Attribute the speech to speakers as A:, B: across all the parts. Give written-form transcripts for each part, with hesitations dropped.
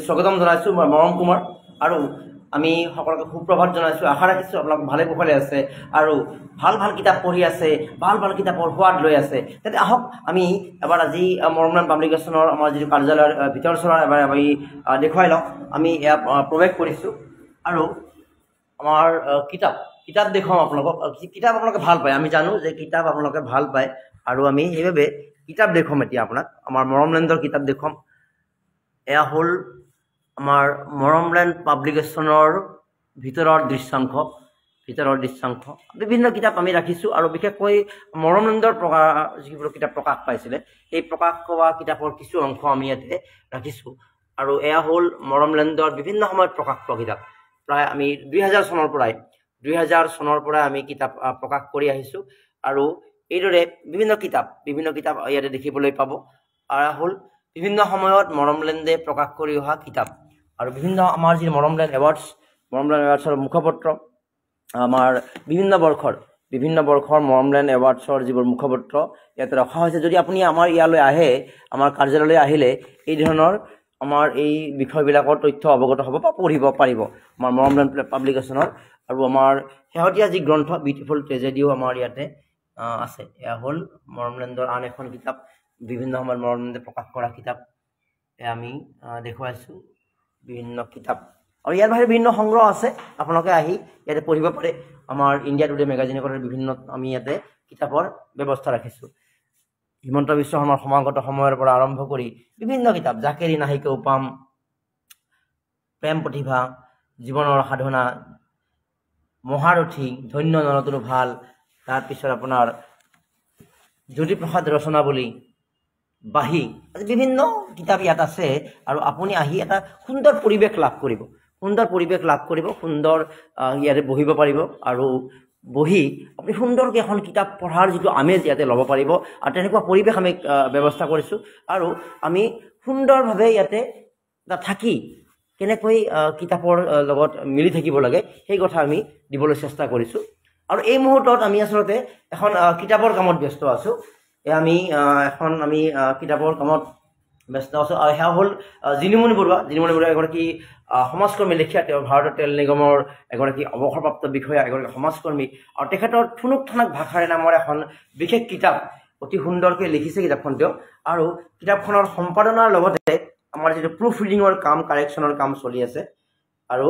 A: স্বাগতম জনাইছোঁ মই মৰম কুমাৰ আৰু আমি সকলোকে সুপ্ৰভাত জনাইছোঁ। আশা ৰাখিছোঁ আপোনালোক ভালে কুশলে আছে আৰু ভাল ভাল কিতাপ পঢ়ি আছে, ভাল ভাল কিতাপৰ সোৱাদ লৈ আছে। তেন্তে আহক আমি এবাৰ আজি মৰমলেন পাব্লিকেশ্যনৰ আমাৰ যিটো কাৰ্যালয়ৰ ভিতৰ চৰাৰ এবাৰ আমি দেখুৱাই লওঁ। আমি ইয়াত প্ৰৱেশ কৰিছোঁ আৰু আমাৰ কিতাপ দেখুৱাম আপোনালোকক। কিতাপ আপোনালোকে ভাল পায়, আমি জানো যে কিতাপ আপোনালোকে ভাল পায় আৰু আমি সেইবাবে কিতাপ দেখুৱাম। এতিয়া আপোনাক আমাৰ মৰমলেণ্ডৰ কিতাপ দেখুৱাম। এয়া হ'ল আমাৰ মৰমলেণ্ড পাব্লিকেশ্যনৰ ভিতৰৰ দৃশ্যাংশ। বিভিন্ন কিতাপ আমি ৰাখিছোঁ আৰু বিশেষকৈ মৰমলেণ্ডৰ যিবোৰ কিতাপ প্ৰকাশ পাইছিলে সেই প্ৰকাশ পোৱা কিতাপৰ কিছু অংশ আমি ইয়াতে ৰাখিছোঁ। আৰু এয়া হ'ল মৰমলেণ্ডৰ বিভিন্ন সময়ত প্ৰকাশ পোৱা কিতাপ। প্ৰায় আমি 2000 চনৰ পৰাই আমি কিতাপ প্ৰকাশ কৰি আহিছোঁ আৰু এইদৰে বিভিন্ন কিতাপ ইয়াতে দেখিবলৈ পাব। আৰু হ'ল বিভিন্ন সময়ত মৰমলেণ্ডে প্ৰকাশ কৰি অহা কিতাপ আৰু বিভিন্ন আমাৰ যি মৰমলেণ্ড এৱাৰ্ডছৰ মুখপত্ৰ, আমাৰ বিভিন্ন বৰ্ষৰ মৰমলেণ্ড এৱাৰ্ডছৰ যিবোৰ মুখপত্ৰ ইয়াতে ৰখা হৈছে। যদি আপুনি আমাৰ ইয়ালৈ আহে, আমাৰ কাৰ্যালয়লৈ আহিলে এই ধৰণৰ আমাৰ এই বিষয়বিলাকৰ তথ্য অৱগত হ'ব বা পঢ়িব পাৰিব আমাৰ মৰমলেণ্ড পাব্লিকেশ্যনৰ। আৰু আমাৰ শেহতীয়া যি গ্ৰন্থ বিউটিফুল ট্ৰেজেডিও আমাৰ ইয়াতে আছে। এয়া হ'ল মৰমলেণ্ডৰ আন এখন কিতাপ, বিভিন্ন সময়ত মৰমলেণ্ডে প্ৰকাশ কৰা কিতাপ আমি দেখুৱাইছোঁ। বিভিন্ন কিতাপ আৰু ইয়াৰ বাহিৰে বিভিন্ন সংগ্ৰহ আছে, আপোনালোকে আহি ইয়াতে পঢ়িব পাৰে। আমাৰ ইণ্ডিয়া টুডে মেগাজিনৰ বিভিন্ন আমি ইয়াতে কিতাপৰ ব্যৱস্থা ৰাখিছোঁ। হিমন্ত বিশ্ব শৰ্মাৰ সমাগত সময়ৰ পৰা আৰম্ভ কৰি বিভিন্ন কিতাপ, জাকেৰি নাহিকেও পাম, প্ৰেম প্ৰতিভা, জীৱনৰ সাধনা, মহাৰথী, ধন্য নৰতৰো ভাল, তাৰপিছত আপোনাৰ জ্যোতিপ্ৰসাদ ৰচনাৱলী, বাঁহী, বিভিন্ন কিতাপ ইয়াত আছে। আৰু আপুনি আহি এটা সুন্দৰ পৰিৱেশ লাভ কৰিব, সুন্দৰ ইয়াতে বহিব পাৰিব আৰু বহি আপুনি সুন্দৰকৈ এখন কিতাপ পঢ়াৰ যিটো আমেজ ইয়াতে ল'ব পাৰিব। আৰু তেনেকুৱা পৰিৱেশ আমি ব্যৱস্থা কৰিছোঁ আৰু আমি সুন্দৰভাৱে ইয়াতে থাকি কেনেকৈ কিতাপৰ লগত মিলি থাকিব লাগে সেই কথা আমি দিবলৈ চেষ্টা কৰিছোঁ। আৰু এই মুহূৰ্তত আমি আচলতে এখন কিতাপৰ কামত ব্যস্ত আছোঁ। আমি কিতাপৰ কামত ব্যস্ত আছোঁ। আৰু সেয়া হ'ল জিনিমণি বৰুৱা এগৰাকী সমাজকৰ্মী লেখীয়া। তেওঁ ভাৰতৰ তেল নিগমৰ এগৰাকী অৱসৰপ্ৰাপ্ত বিষয়া, এগৰাকী সমাজকৰ্মী আৰু তেখেতৰ ঠুনুক ঠানাক ভাষাৰে নামৰ এখন বিশেষ কিতাপ অতি সুন্দৰকৈ লিখিছে কিতাপখন তেওঁ। আৰু কিতাপখনৰ সম্পাদনাৰ লগতে আমাৰ যিটো প্ৰুফ ৰিডিঙৰ কাম, কাৰেকশ্যনৰ কাম চলি আছে আৰু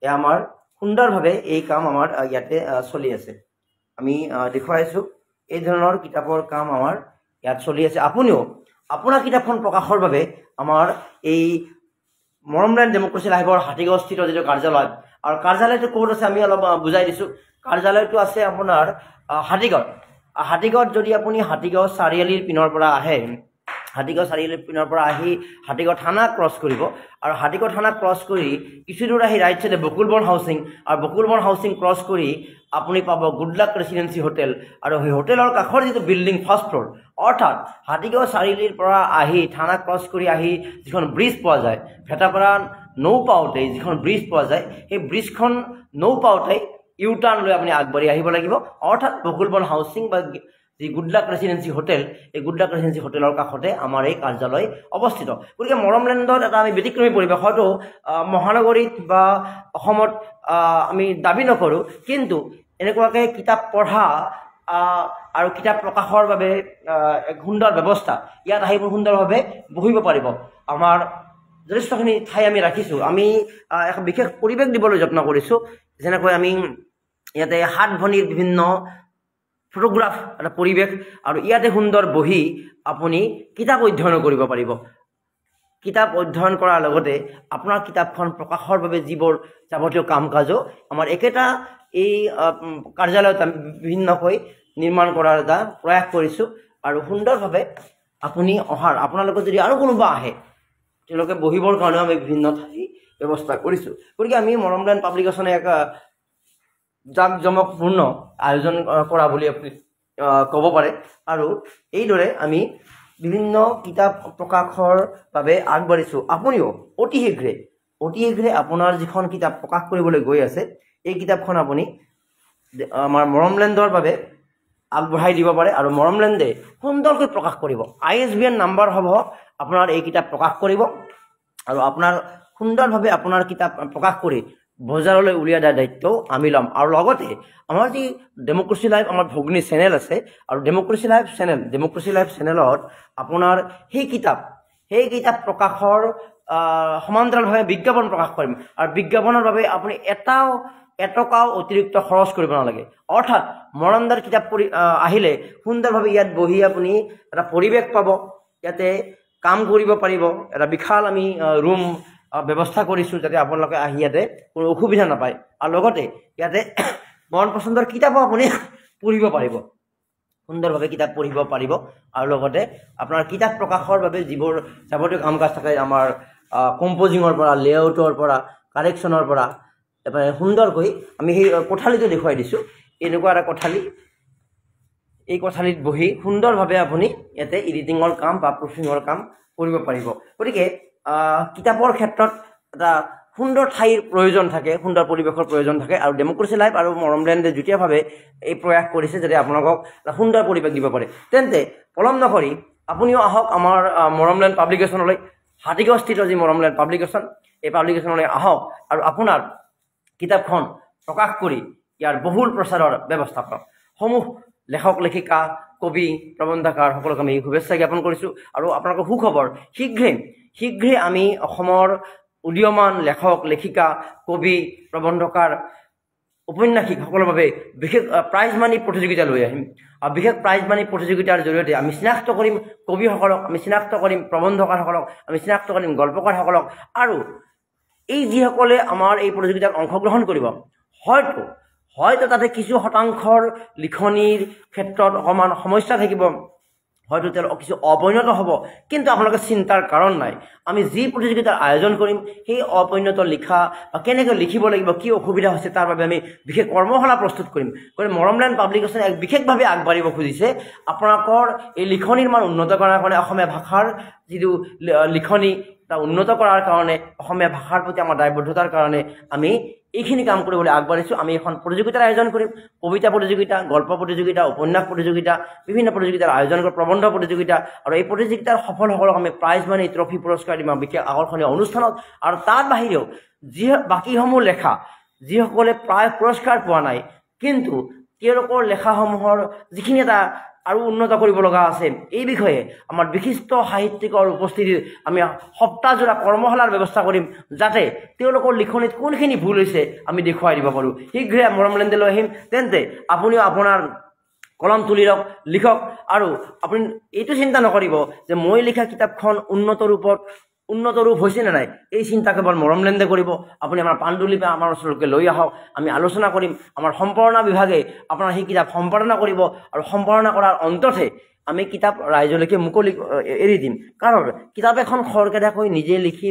A: এয়া আমাৰ সুন্দৰভাৱে এই কাম আমাৰ ইয়াতে চলি আছে। আমি দেখুৱাইছোঁ এই ধৰণৰ কিতাপৰ কাম আমাৰ ইয়াত চলি আছে। আপুনিও আপোনাৰ কিতাপখন প্ৰকাশৰ বাবে আমাৰ এই মৰমলেণ্ড ডেমক্ৰেচি লাইভৰ হাতীগাঁওস্থিত যিটো কাৰ্যালয়, আৰু কাৰ্যালয়টো ক'ত আছে আমি অলপ বুজাই দিছোঁ। কাৰ্যালয়টো আছে আপোনাৰ হাতীগাঁৱত। যদি আপুনি হাতীগাঁও চাৰিআলিৰ পিনৰ পৰা আহে, হাতীগাঁও থানা ক্ৰছ কৰিব আৰু হাতীগাঁও থানা ক্ৰছ কৰি কিছু দূৰ আহি ৰাইট চাইডে বকুলবন হাউচিং, আৰু বকুলবন হাউচিং ক্ৰছ কৰি আপুনি পাব গুড লাক ৰেচিডেঞ্চি হোটেল। আৰু সেই হোটেলৰ কাষৰ যিটো বিল্ডিং ফাৰ্ষ্ট ফ্ল'ৰ, অৰ্থাৎ হাতীগাঁও চাৰিআলিৰ পৰা আহি থানা ক্ৰছ কৰি আহি যিখন ব্ৰিজ পোৱা যায়, ভেটাপাৰা নৌ পাওঁতেই যিখন ব্ৰিজ পোৱা যায়, সেই ব্ৰিজখন নৌ পাওঁতেই ইউ টাৰ্ণ লৈ আপুনি আগবাঢ়ি আহিব লাগিব। অৰ্থাৎ বকুলবন হাউচিং বা যি গুড লাক ৰেচিডেঞ্চি হোটেল, এই গুড লাক ৰেচিডেঞ্চি হোটেলৰ কাষতে আমাৰ এই কাৰ্যালয় অৱস্থিত। গতিকে মৰমলেণ্ডত এটা আমি ব্যতিক্ৰমী পৰিৱেশ, হয়তো মহানগৰীত বা অসমত আমি দাবী নকৰোঁ, কিন্তু এনেকুৱাকৈ কিতাপ পঢ়া আৰু কিতাপ প্ৰকাশৰ বাবে এক সুন্দৰ ব্যৱস্থা, ইয়াত আহি সুন্দৰভাৱে বহিব পাৰিব। আমাৰ যথেষ্টখিনি ঠাই আমি ৰাখিছোঁ। আমি এক বিশেষ পৰিৱেশ দিবলৈ যত্ন কৰিছোঁ। যেনেকৈ আমি ইয়াতে 7 ভনীৰ বিভিন্ন ফটোগ্ৰাফ, এটা পৰিৱেশ, আৰু ইয়াতে সুন্দৰ বহি আপুনি কিতাপ অধ্যয়ন কৰিব পাৰিব। কিতাপ অধ্যয়ন কৰাৰ লগতে আপোনাৰ কিতাপখন প্ৰকাশৰ বাবে যিবোৰ যাৱতীয় কাম কাজো আমাৰ একেটা এই কাৰ্যালয়ত আমি বিভিন্নকৈ নিৰ্মাণ কৰাৰ এটা প্ৰয়াস কৰিছোঁ। আৰু সুন্দৰভাৱে আপুনি আপোনালোকে যদি আৰু কোনোবা আহে তেওঁলোকে বহিবৰ কাৰণেও আমি বিভিন্ন ঠাই ব্যৱস্থা কৰিছোঁ। গতিকে আমি মৰমলেণ্ড পাব্লিকেশ্যনে এক জাকজমকপূৰ্ণ আয়োজন কৰা বুলি আপুনি ক'ব পাৰে। আৰু এইদৰে আমি বিভিন্ন কিতাপ প্ৰকাশৰ বাবে আগবাঢ়িছোঁ। আপুনিও অতি শীঘ্ৰে আপোনাৰ যিখন কিতাপ প্ৰকাশ কৰিবলৈ গৈ আছে, এই কিতাপখন আপুনি আমাৰ মৰমলেণ্ডৰ বাবে আগবঢ়াই দিব পাৰে আৰু মৰমলেণ্ডে সুন্দৰকৈ প্ৰকাশ কৰিব। ISBN নাম্বাৰ হ'ব আপোনাৰ এই কিতাপ প্ৰকাশ কৰিব আৰু আপোনাৰ সুন্দৰভাৱে আপোনাৰ কিতাপ প্ৰকাশ কৰি বজাৰলৈ উলিয়াই দিয়াৰ দায়িত্বও আমি ল'ম। আৰু লগতে আমাৰ যি ডেমক্ৰেচি লাইভ আমাৰ ভগ্নী চেনেল আছে, আৰু ডেমক্ৰেচি লাইভ চেনেলত আপোনাৰ সেই কিতাপ প্ৰকাশৰ সমান্তৰালভাৱে বিজ্ঞাপন প্ৰকাশ কৰিম। আৰু বিজ্ঞাপনৰ বাবে আপুনি এটকাও অতিৰিক্ত খৰচ কৰিব নালাগে। অৰ্থাৎ মৰমদাৰ কিতাপ আহিলে সুন্দৰভাৱে ইয়াত বহি আপুনি এটা পৰিৱেশ পাব, ইয়াতে কাম কৰিব পাৰিব। এটা বিশাল আমি ৰুম ব্যৱস্থা কৰিছোঁ যাতে আপোনালোকে আহি ইয়াতে কোনো অসুবিধা নাপায়। আৰু লগতে ইয়াতে মন পচন্দৰ কিতাপো আপুনি পঢ়িব পাৰিব, সুন্দৰভাৱে কিতাপ পঢ়িব পাৰিব। আৰু লগতে আপোনাৰ কিতাপ প্ৰকাশৰ বাবে যিবোৰ যাৱতীয় কাম কাজ থাকে, আমাৰ কম্প'জিঙৰ পৰা, লেআউটৰ পৰা, কাৰেকশ্যনৰ পৰা, সুন্দৰকৈ আমি সেই কোঠালিটো দেখুৱাই দিছোঁ। এনেকুৱা এটা কোঠালি, এই কোঠালিত বহি সুন্দৰভাৱে আপুনি ইয়াতে এডিটিঙৰ কাম বা প্ৰুফিঙৰ কাম কৰিব পাৰিব। গতিকে কিতাপৰ ক্ষেত্ৰত এটা সুন্দৰ ঠাইৰ প্ৰয়োজন থাকে, সুন্দৰ পৰিৱেশৰ প্ৰয়োজন থাকে। আৰু ডেমক্ৰেচি লাইভ আৰু মৰমলেণ্ডে যুটীয়াভাৱে এই প্ৰয়াস কৰিছে যাতে আপোনালোকক এটা সুন্দৰ পৰিৱেশ দিব পাৰে। তেন্তে পলম নকৰি আপুনিও আহক আমাৰ মৰমলেণ্ড পাব্লিকেশ্যনলৈ। হাতীগাঁওস্থিত যি মৰমলেণ্ড পাব্লিকেশ্যন, এই পাব্লিকেশ্যনলৈ আহক আৰু আপোনাৰ কিতাপখন প্ৰকাশ কৰি ইয়াৰ বহুল প্ৰচাৰৰ ব্যৱস্থা কৰক। সমূহ লেখক, লেখিকা, কবি, প্ৰবন্ধকাৰ সকলোকে আমি শুভেচ্ছা জ্ঞাপন কৰিছোঁ। আৰু আপোনালোকৰ সুখবৰ, শীঘ্ৰে আমি অসমৰ উদীয়মান লেখক, লেখিকা, কবি, প্ৰবন্ধকাৰ, উপন্যাসিক সকলৰ বাবে বিশেষ প্ৰাইজ মানি প্ৰতিযোগিতা লৈ আহিম। আৰু বিশেষ প্ৰাইজ মানি প্ৰতিযোগিতাৰ জৰিয়তে আমি চিনাক্ত কৰিম কবিসকলক, আমি চিনাক্ত কৰিম প্ৰবন্ধকাৰসকলক, আমি চিনাক্ত কৰিম গল্পকাৰসকলক। আৰু এই যিসকলে আমাৰ এই প্ৰতিযোগিতাত অংশগ্ৰহণ কৰিব, হয়তো তাতে কিছু শতাংশৰ লিখনিৰ ক্ষেত্ৰত অকণমান সমস্যা থাকিব, হয়তো তেওঁলোক কিছু অপৰিণত হ'ব, কিন্তু আপোনালোকে চিন্তাৰ কাৰণ নাই। আমি যি প্ৰতিযোগিতাৰ আয়োজন কৰিম সেই অপৰিণত লিখা বা কেনেকৈ লিখিব লাগিব, কি অসুবিধা হৈছে তাৰ বাবে আমি বিশেষ কৰ্মশালা প্ৰস্তুত কৰিম। গতিকে মৰমলেণ্ড পাব্লিকেশ্যন এক বিশেষভাৱে আগবাঢ়িব খুজিছে আপোনালোকৰ এই লিখনিৰ মান উন্নত কৰাৰ কাৰণে, অসমীয়া ভাষাৰ যিটো লিখনি তা উন্নত কৰাৰ কাৰণে, অসমীয়া ভাষাৰ প্ৰতি আমাৰ দায়বদ্ধতাৰ কাৰণে আমি এইখিনি কাম কৰিবলৈ আগবাঢ়িছোঁ। আমি এখন প্ৰতিযোগিতাৰ আয়োজন কৰিম, কবিতা প্ৰতিযোগিতা, গল্প প্ৰতিযোগিতা, উপন্যাস প্ৰতিযোগিতা, বিভিন্ন প্ৰতিযোগিতাৰ আয়োজন কৰিম, প্ৰবন্ধ প্ৰতিযোগিতা। আৰু এই প্ৰতিযোগিতাৰ সফলসকলক আমি প্ৰাইজ মানি, ট্ৰফি, পুৰস্কাৰ দিম বিশেষ আকৰ্ষণীয় অনুষ্ঠানত। আৰু তাৰ বাহিৰেও বাকীসমূহ লেখা যিসকলে প্ৰায় পুৰস্কাৰ পোৱা নাই, কিন্তু তেওঁলোকৰ লেখাসমূহৰ যিখিনি এটা আৰু উন্নত কৰিব লগা আছে, এই বিষয়ে আমাৰ বিশিষ্ট সাহিত্যিকৰ উপস্থিতিত আমি সপ্তাহজোৰা কৰ্মশালাৰ ব্যৱস্থা কৰিম, যাতে তেওঁলোকৰ লিখনিত কোনখিনি ভুল হৈছে আমি দেখুৱাই দিব পাৰোঁ। শীঘ্ৰে মৰমলেণ্ডলৈ আহিম। তেন্তে আপুনিও আপোনাৰ কলম তুলি লিখক। আৰু আপুনি এইটো চিন্তা নকৰিব যে মই লিখা কিতাপখন উন্নত ৰূপ হৈছে নে নাই, এই চিন্তা কেৱল মৰমলেণ্ডে কৰিব। আপুনি আমাৰ পাণ্ডুলিপি আমাৰ ওচৰলৈকে লৈ আহক, আমি আলোচনা কৰিম। আমাৰ সম্পাদনা বিভাগে আপোনাৰ সেই কিতাপ সম্পাদনা কৰিব, আৰু সম্পাদনা কৰাৰ অন্ততহে আমি কিতাপ ৰাইজলৈকে মুকলি এৰি দিম। কাৰণ কিতাপ এখন খৰখেদাকৈ নিজে লিখি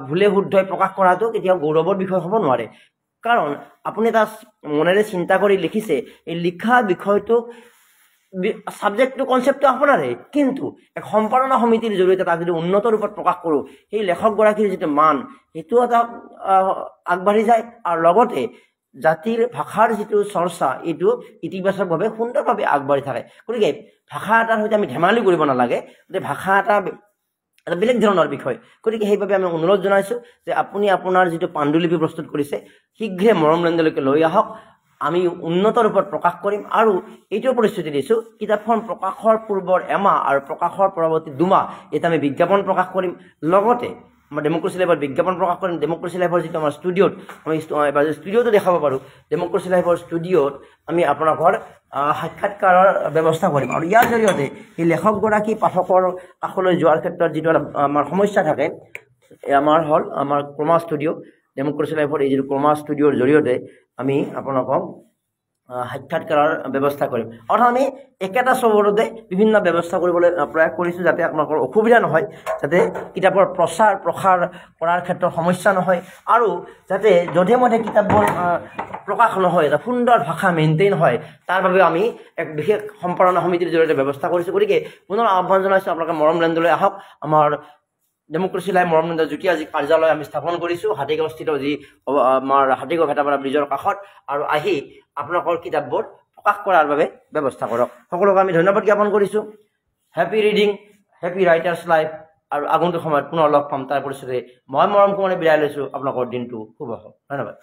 A: ভুলে শুদ্ধই প্ৰকাশ কৰাটো কেতিয়াও গৌৰৱৰ বিষয় হ'ব নোৱাৰে। কাৰণ আপুনি এটা মনেৰে চিন্তা কৰি লিখিছে, এই লিখা বিষয়টোক সাবজেক্টটো কনচেপ্টটো আপোনাৰে, কিন্তু এক সম্পাদনা সমিতিৰ জৰিয়তে তাক যদি উন্নত ৰূপত প্ৰকাশ কৰোঁ, সেই লেখকগৰাকীৰ যিটো মান সেইটো এটা আগবাঢ়ি যায়। আৰু লগতে জাতিৰ ভাষাৰ যিটো চৰ্চা, এইটো ইতিবাচকভাৱে সুন্দৰভাৱে আগবাঢ়ি থাকে। গতিকে ভাষা এটাৰ সৈতে আমি ধেমালি কৰিব নালাগে, গতিকে ভাষা এটা বেলেগ ধৰণৰ বিষয়। গতিকে সেইবাবে আমি অনুৰোধ জনাইছোঁ যে আপুনি আপোনাৰ যিটো পাণ্ডুলিপি প্ৰস্তুত কৰিছে শীঘ্ৰে মৰমলেণ্ডলৈকে লৈ আহক, আমি উন্নত ৰূপত প্ৰকাশ কৰিম। আৰু এইটো প্ৰতিশ্ৰুতি দিছোঁ, কিতাপখন প্ৰকাশৰ পূৰ্বৰ এমাহ আৰু প্ৰকাশৰ পৰৱৰ্তী 2 মাহ এতিয়া আমি বিজ্ঞাপন প্ৰকাশ কৰিম। লগতে আমাৰ ডেমক্ৰেচি লাইভৰ বিজ্ঞাপন প্ৰকাশ কৰিম। ডেমক্ৰেচি লাইভৰ যিটো আমাৰ ষ্টুডিঅ'ত, আমি ষ্টুডিঅ'টো দেখাব পাৰোঁ, ডেমক্ৰেচি লাইভৰ ষ্টুডিঅ'ত আমি আপোনালোকৰ সাক্ষাৎকাৰৰ ব্যৱস্থা কৰিম। আৰু ইয়াৰ জৰিয়তে সেই লেখকগৰাকী পাঠকৰ কাষলৈ যোৱাৰ ক্ষেত্ৰত যিটো আমাৰ সমস্যা থাকে, আমাৰ হ'ল আমাৰ ক্ৰমা ষ্টুডিঅ', ডেমক্ৰেচি লাইভৰ এই যিটো ক্ৰমা ষ্টুডিঅ'ৰ জৰিয়তে আমি আপোনালোকক সাক্ষাৎকাৰৰ ব্যৱস্থা কৰিম। অৰ্থাৎ আমি একেটা চৌহদতে বিভিন্ন ব্যৱস্থা কৰিবলৈ প্ৰয়াস কৰিছোঁ, যাতে আপোনালোকৰ অসুবিধা নহয়, যাতে কিতাপৰ প্ৰচাৰ প্ৰসাৰ কৰাৰ ক্ষেত্ৰত সমস্যা নহয়, আৰু যাতে যধে মধে কিতাপবোৰ প্ৰকাশ নহয়, এটা সুন্দৰ ভাষা মেইনটেইন হয়, তাৰ বাবে আমি এক বিশেষ সম্পাদনা সমিতিৰ জৰিয়তে ব্যৱস্থা কৰিছোঁ। গতিকে পুনৰ আহ্বান জনাইছোঁ, আপোনালোকে মৰমলেণ্ডলৈ আহক। আমাৰ ডেমক্ৰেচি লাইভ মৰমলেণ্ডৰ যুটীয়া যি কাৰ্যালয় আমি স্থাপন কৰিছোঁ হাতীগাঁওস্থিত, যি আমাৰ হাতীগাঁও ভেটাপাৰা ব্ৰিজৰ কাষত, আৰু আহি আপোনালোকৰ কিতাপবোৰ প্ৰকাশ কৰাৰ বাবে ব্যৱস্থা কৰক। সকলোকে আমি ধন্যবাদ জ্ঞাপন কৰিছোঁ। Happy reading, happy writers life. আৰু আগন্তুক সময়ত পুনৰ লগ পাম তাৰ পৰিস্থিতি মই মৰম কোমৰে বিদায় লৈছোঁ আপোনালোকৰ দিনটো শুভ হওক ধন্যবাদ